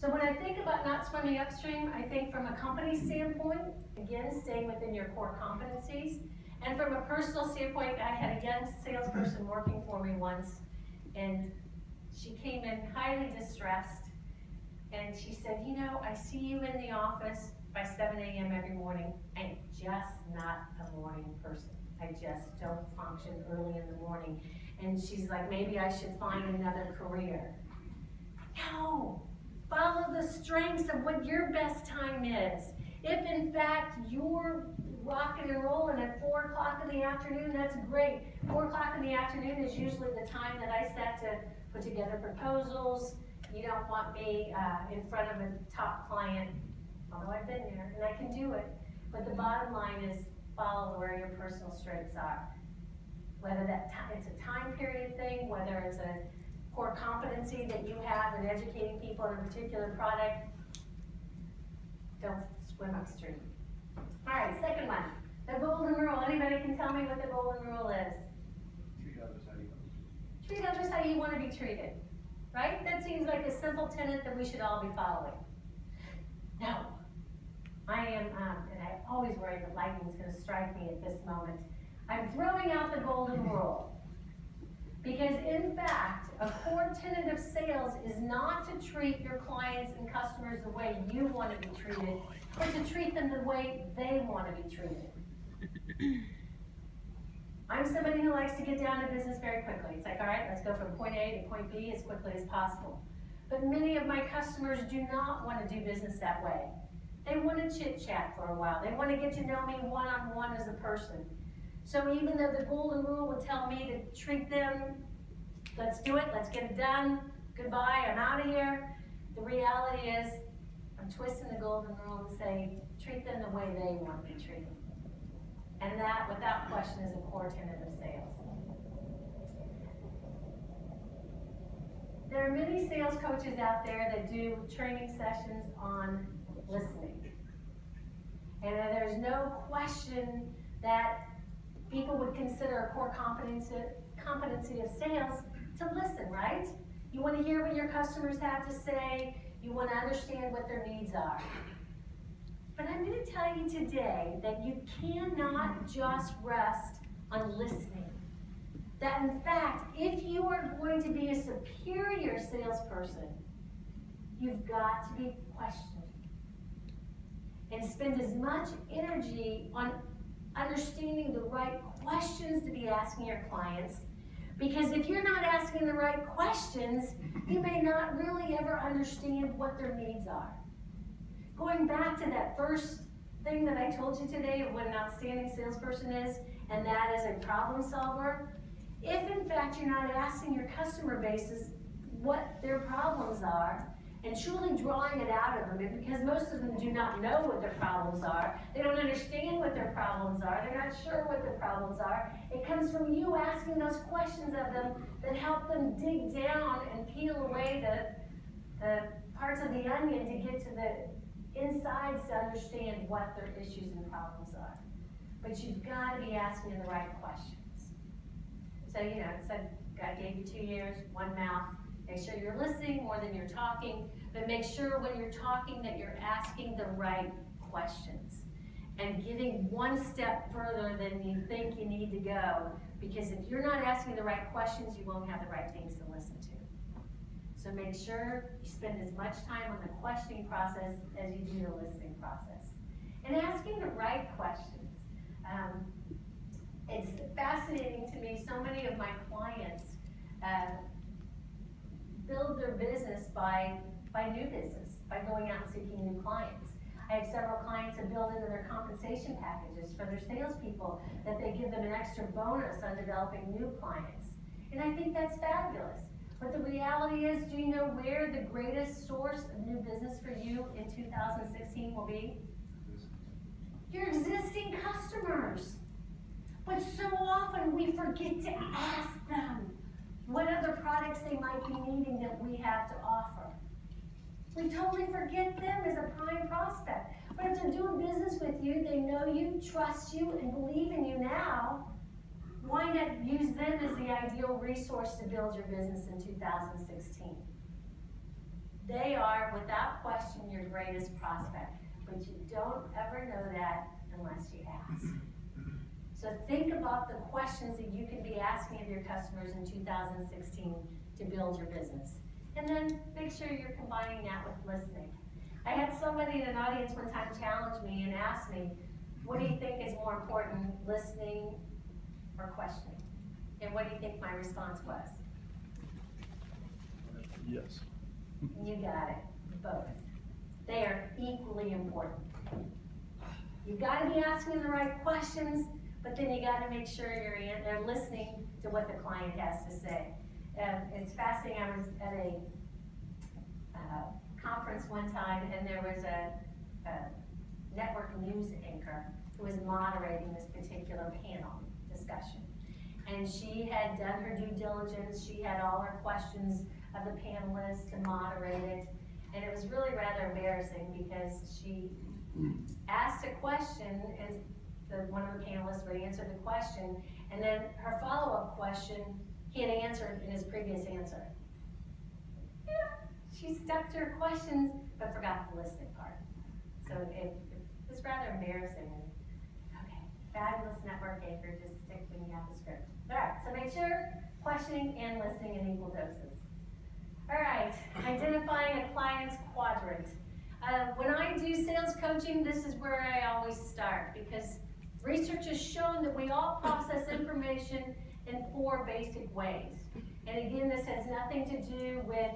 So when I think about not swimming upstream, I think from a company standpoint, again, staying within your core competencies. And from a personal standpoint, I had a young salesperson working for me once, and she came in highly distressed, and she said, you know, I see you in the office by 7 a.m. every morning. I'm just not a morning person. I just don't function early in the morning. And she's like, maybe I should find another career. No, follow the strengths of what your best time is. If in fact you're rocking and rolling at 4 o'clock in the afternoon, that's great. 4 o'clock in the afternoon is usually the time that I set to put together proposals. You don't want me in front of a top client, although I've been there and I can do it. But the bottom line is follow where your personal strengths are. Whether it's a time period thing, whether it's a core competency that you have in educating people in a particular product, don't swim upstream. All right, second one, the golden rule. Anybody can tell me what the golden rule is? Treat others how you want to be treated. Treat others how you want to be treated, right? That seems like a simple tenet that we should all be following. No, I am, and I always worry that lightning's going to strike me at this moment. I'm throwing out the golden rule. Because in fact, a core tenet of sales is not to treat your clients and customers the way you want to be treated, but to treat them the way they want to be treated. I'm somebody who likes to get down to business very quickly. It's like, all right, let's go from point A to point B as quickly as possible. But many of my customers do not want to do business that way. They want to chit-chat for a while. They want to get to know me one-on-one as a person. So even though the golden rule would tell me to treat them, let's do it, let's get it done, goodbye, I'm out of here, the reality is, I'm twisting the golden rule and say, treat them the way they want to be treated. And that, without question, is a core tenet of sales. There are many sales coaches out there that do training sessions on listening. And there's no question that people would consider a core competency of sales to listen, right? You want to hear what your customers have to say. You want to understand what their needs are. But I'm going to tell you today that you cannot just rest on listening. That in fact, if you are going to be a superior salesperson, you've got to be questioning. And spend as much energy on understanding the right questions to be asking your clients, because if you're not asking the right questions, you may not really ever understand what their needs are. Going back to that first thing that I told you today of what an outstanding salesperson is, and that is a problem solver, if in fact you're not asking your customer bases what their problems are, and truly drawing it out of them, because most of them do not know what their problems are. They don't understand what their problems are. They're not sure what their problems are. It comes from you asking those questions of them that help them dig down and peel away the parts of the onion to get to the insides to understand what their issues and problems are. But you've got to be asking the right questions. So, you know, it said God gave you 2 ears, 1 mouth. Make sure you're listening more than you're talking, but make sure when you're talking that you're asking the right questions and getting one step further than you think you need to go, because if you're not asking the right questions, you won't have the right things to listen to. So make sure you spend as much time on the questioning process as you do the listening process. And asking the right questions. It's fascinating to me, so many of my clients build their business by new business, by going out and seeking new clients. I have several clients that build into their compensation packages for their salespeople that they give them an extra bonus on developing new clients. And I think that's fabulous. But the reality is, do you know where the greatest source of new business for you in 2016 will be? Your existing customers. But so often we forget to ask them what other products they might be needing that we have to offer. We totally forget them as a prime prospect. But if they're doing business with you, they know you, trust you, and believe in you now, why not use them as the ideal resource to build your business in 2016? They are, without question, your greatest prospect, but you don't ever know that unless you ask. So think about the questions that you can be asking of your customers in 2016 to build your business. And then make sure you're combining that with listening. I had somebody in an audience one time challenge me and ask me, what do you think is more important, listening or questioning? And what do you think my response was? Yes. You got it, both. They are equally important. You gotta be asking the right questions, but then you gotta make sure they're listening to what the client has to say. It's fascinating, I was at a conference one time, and there was a network news anchor who was moderating this particular panel discussion. And she had done her due diligence, she had all her questions of the panelists to moderate it, and it was really rather embarrassing because she asked a question, and one of the panelists would answer the question, and then her follow-up question, he had answered in his previous answer. Yeah, she stuck to her questions, but forgot the listening part. So it was rather embarrassing. Okay, fabulous network anchor, just stick when you have the script. All right, so make sure questioning and listening in equal doses. All right, identifying a client's quadrant. When I do sales coaching, this is where I always start, because research has shown that we all process information in 4 basic ways. And again, this has nothing to do with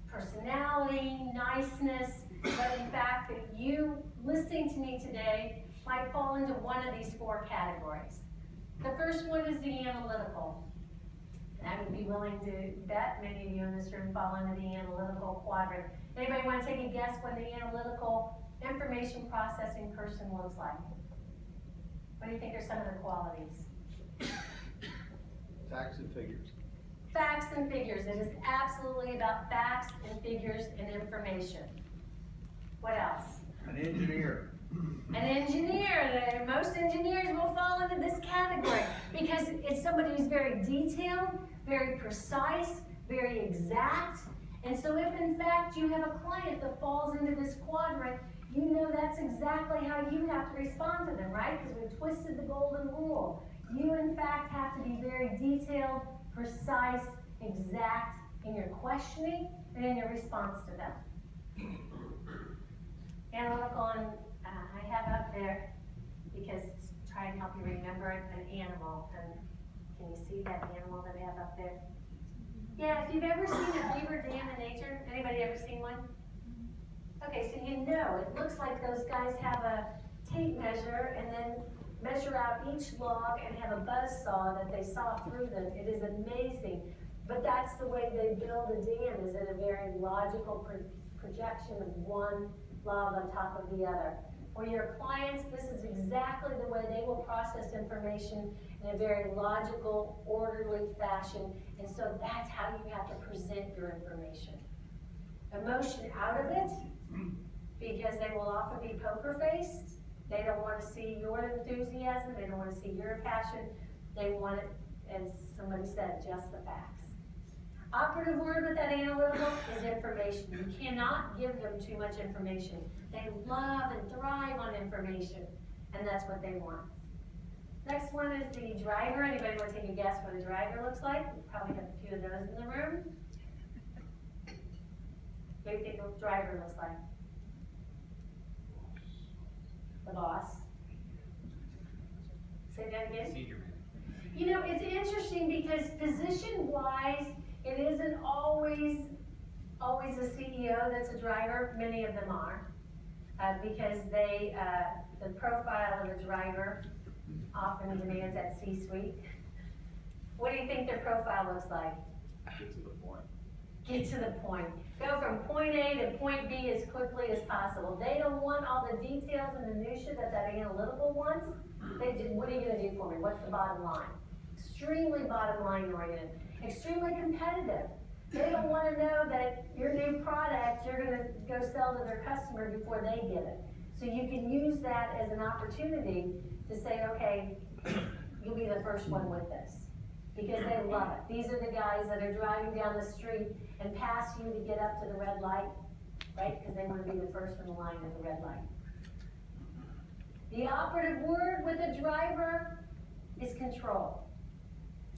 personality, niceness, but in fact that you listening to me today might fall into one of these 4 categories. The first one is the analytical. And I would be willing to bet many of you in this room fall into the analytical quadrant. Anybody want to take a guess what the analytical information processing person looks like? What do you think are some of the qualities? Facts and figures. Facts and figures. It is absolutely about facts and figures and information. What else? An engineer. An engineer. Most engineers will fall into this category because it's somebody who's very detailed, very precise, very exact. And so if in fact you have a client that falls into this quadrant, you know that's exactly how you have to respond to them, right? Because we've twisted the golden rule. You in fact have to be very detailed, precise, exact in your questioning and in your response to them. Analytical, and I have up there, because to try and help you remember an animal. And can you see that animal that I have up there? Yeah, if you've ever seen a beaver dam in nature, anybody ever seen one? Okay, so you know, it looks like those guys have a tape measure and then measure out each log and have a buzz saw that they saw through them. It is amazing. But that's the way they build a dam, is in a very logical projection of one log on top of the other. For your clients, this is exactly the way they will process information in a very logical, orderly fashion. And so that's how you have to present your information. Emotion out of it, because they will often be poker faced. They don't want to see your enthusiasm. They don't want to see your passion. They want it, as somebody said, just the facts. Operative word with that analytical is information. You cannot give them too much information. They love and thrive on information, and that's what they want. Next one is the driver. Anybody want to take a guess what a driver looks like? We probably have a few of those in the room. What do you think a driver looks like? The boss. Say that again? Senior man. You know, it's interesting because position-wise, it isn't always a CEO that's a driver. Many of them are, because the profile of a driver often demands that C-suite. What do you think their profile looks like? Get to the point. Get to the point. Go from point A to point B as quickly as possible. They don't want all the details and minutiae that analytical wants. They just, what are you going to do for me? What's the bottom line? Extremely bottom line oriented. Extremely competitive. They don't want to know that your new product you're going to go sell to their customer before they get it. So you can use that as an opportunity to say, okay, you'll be the first one with this. because they love it. These are the guys that are driving down the street and pass you to get up to the red light, right? Because they want to be the first in the line at the red light. The operative word with a driver is control.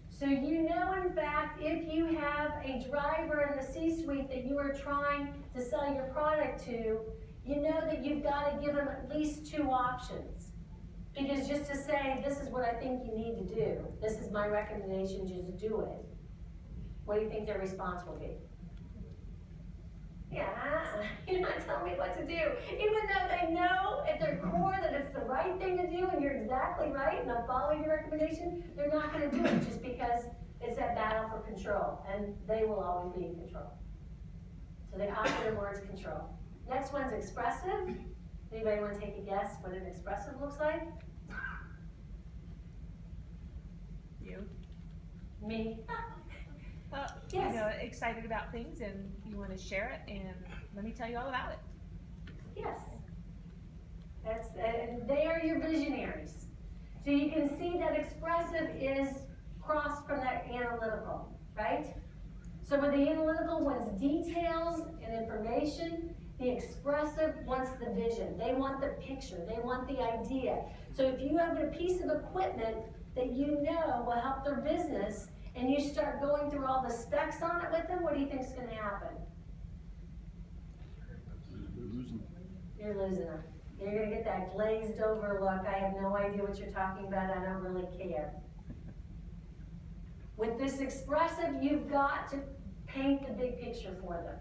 So you know, in fact, if you have a driver in the C-suite that you are trying to sell your product to, you know that you've got to give them at least 2 options. Because just to say, this is what I think you need to do, this is my recommendation, just do it, what do you think their response will be? Yeah, you're not telling me what to do. Even though they know at their core that it's the right thing to do and you're exactly right and they'll follow your recommendation, they're not gonna do it just because it's that battle for control, and they will always be in control. So the operative word is control. Next one's expressive. Anybody wanna take a guess what an expressive looks like? You? Me? You know, excited about things and you want to share it, and let me tell you all about it. Yes. They are your visionaries. So you can see that expressive is crossed from that analytical, right? So where the analytical wants details and information, the expressive wants the vision. They want the picture. They want the idea. So if you have a piece of equipment that you know will help their business, and you start going through all the specs on it with them, what do you think is going to happen? You're losing them. You're going to get that glazed over look. I have no idea what you're talking about. I don't really care. With this expressive, you've got to paint the big picture for them.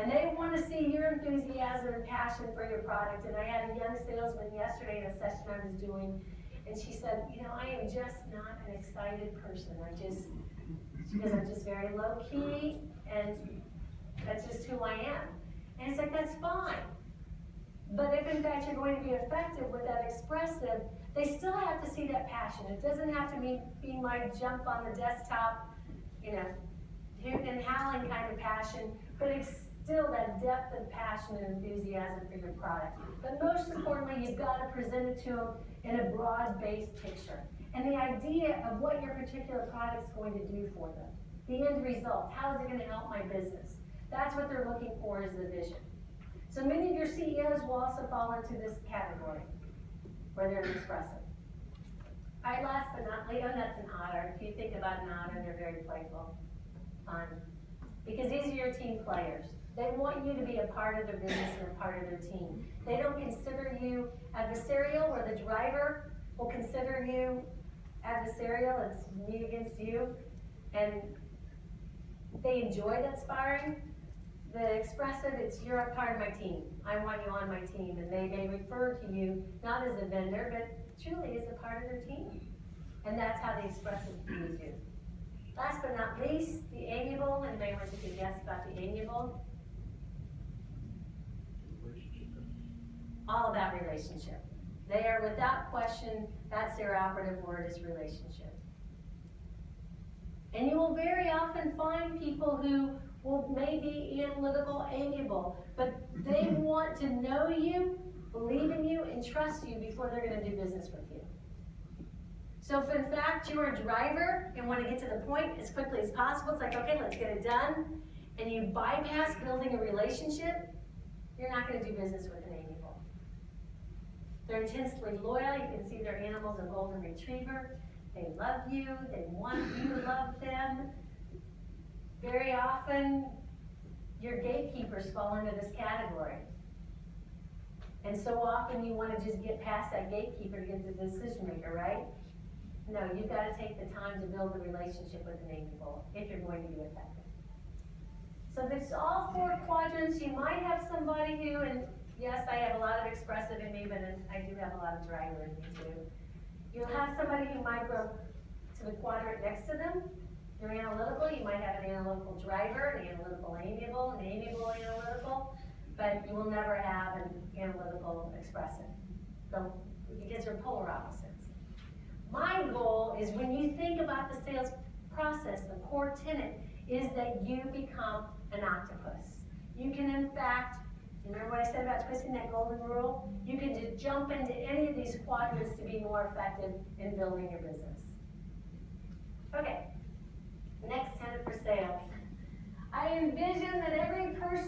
And they want to see your enthusiasm and passion for your product. And I had a young salesman yesterday in a session I was doing, and she said, you know, I am just not an excited person. Because I'm just very low key, and that's just who I am. And it's like, that's fine. But if in fact you're going to be effective with that expressive, they still have to see that passion. It doesn't have to be my jump on the desktop, you know, hooting and howling kind of passion, but it's still that depth of passion and enthusiasm for your product. But most importantly, you've got to present it to them in a broad-based picture. And the idea of what your particular product's going to do for them. The end result, how is it going to help my business? That's what they're looking for, is the vision. So many of your CEOs will also fall into this category, where they're expressive. All right, last but not least, that's an otter. If you think about an otter, they're very playful, fun. Because these are your team players. They want you to be a part of their business and a part of their team. They don't consider you adversarial, where the driver will consider you adversarial, it's me against you, and they enjoy that sparring. The expressive, it's you're a part of my team. I want you on my team, and they may refer to you not as a vendor, but truly as a part of their team. And that's how the expressive views you. Last but not least, the amiable, and may want to take a guess about the amiable. All about relationship. They are, without question, that's their operative word, is relationship. And you will very often find people who will maybe analytical, amiable, but they want to know you, believe in you, and trust you before they're going to do business with you. So if in fact you're a driver and want to get to the point as quickly as possible, it's like, okay, let's get it done, and you bypass building a relationship, you're not going to do business with an amiable. They're intensely loyal. You can see their animal's a golden retriever. They love you. They want you to love them. Very often, your gatekeepers fall into this category. And so often you want to just get past that gatekeeper to get to the decision maker, right? No, you've got to take the time to build a relationship with an amiable if you're going to be effective. So there's all 4 quadrants. You might have somebody who, and yes, I have a lot of expressive in me, but I do have a lot of driver in me too. You'll have somebody who might go to the quadrant next to them. You're analytical, you might have an analytical driver, an analytical amiable, an amiable analytical, but you will never have an analytical expressive. So, because they're polar opposites. My goal is when you think about the sales process, the core tenet is that you become an octopus. You can in fact, remember what I said about twisting that golden rule? You can just jump into any of these quadrants to be more effective in building your business. Okay, next tenant for sale. I envision that every person